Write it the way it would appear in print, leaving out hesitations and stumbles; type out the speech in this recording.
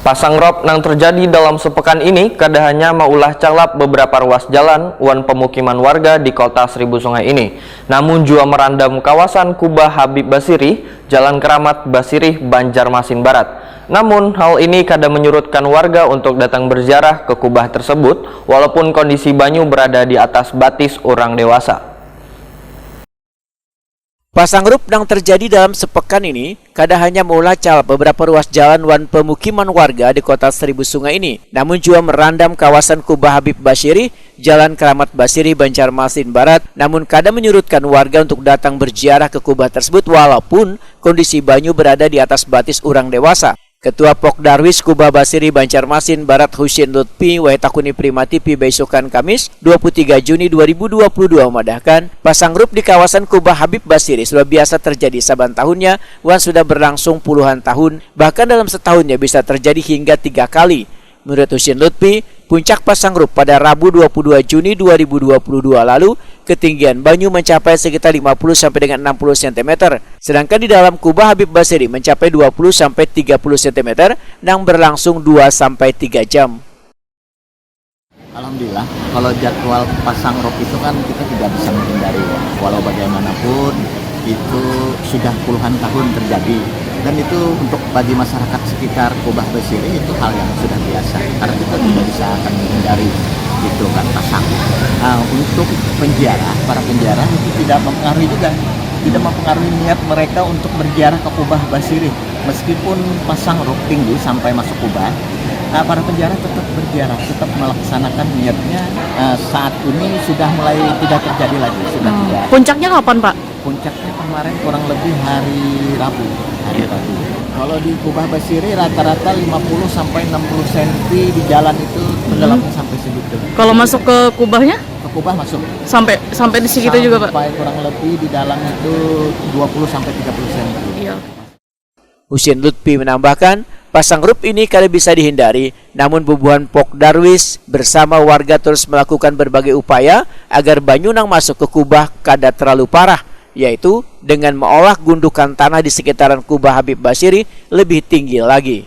Pasang rob yang terjadi dalam sepekan ini kada hanya maulah calap beberapa ruas jalan wan pemukiman warga di kota Seribu Sungai ini, namun juga merandam kawasan Kubah Habib Basiri, Jalan Keramat Basirih, Banjarmasin Barat. Namun hal ini kada menyurutkan warga untuk datang berziarah ke kubah tersebut walaupun kondisi banyu berada di atas batis orang dewasa. Pasang rob yang terjadi dalam sepekan ini kada hanya melacak beberapa ruas jalan wan pemukiman warga di kota Seribu Sungai ini, namun juga merandam kawasan Kubah Habib Basiri, Jalan Keramat Basiri, Banjarmasin Barat, namun kada menyurutkan warga untuk datang berziarah ke kubah tersebut walaupun kondisi banyu berada di atas batis orang dewasa. Ketua Pokdarwis Kubah Basiri Banjarmasin Barat Husin Lutfi Wahetakuni Primati pi besokan Kamis 23 Juni 2022 memadahkan pasang rob di kawasan Kubah Habib Basiri sudah biasa terjadi saban tahunnya wan sudah berlangsung puluhan tahun, bahkan dalam setahunnya bisa terjadi hingga 3 kali. Menurut Husin Lutfi, puncak pasang rob pada Rabu 22 Juni 2022 lalu, ketinggian banyu mencapai sekitar 50 sampai dengan 60 cm, sedangkan di dalam Kubah Habib Basiri mencapai 20 sampai 30 cm yang berlangsung 2 sampai 3 jam. Alhamdulillah, kalau jadwal pasang rob itu kan kita tidak bisa menghindari, walau bagaimanapun itu sudah puluhan tahun terjadi. Dan itu untuk bagi masyarakat sekitar Kubah Basiri itu hal yang sudah biasa, karena kita tidak bisa akan menghindari itu kan pasang. Nah, untuk para penziarah itu tidak mempengaruhi juga, tidak mempengaruhi niat mereka untuk berziarah ke Kubah Basiri. Meskipun pasang rob tinggi sampai masuk kubah, para penziarah tetap berziarah, tetap melaksanakan niatnya. Saat ini sudah mulai tidak terjadi lagi, sudah tidak. Puncaknya kapan, Pak? Puncaknya kemarin kurang lebih hari Rabu. Kalau di Kubah Basiri rata-rata 50 sampai 60 cm di jalan itu tenggelamnya sampai segitu. Kalau masuk ke kubahnya? Ke kubah masuk Sampai di segitu juga, Pak? Sampai kurang lebih di dalam itu 20 sampai 30 cm. Iya. Husin Lutfi menambahkan, pasang rob ini kada bisa dihindari, namun bubuhan Pokdarwis bersama warga terus melakukan berbagai upaya agar banyu nang masuk ke kubah kada terlalu parah, yaitu dengan mengolah gundukan tanah di sekitaran Kubah Habib Basiri lebih tinggi lagi.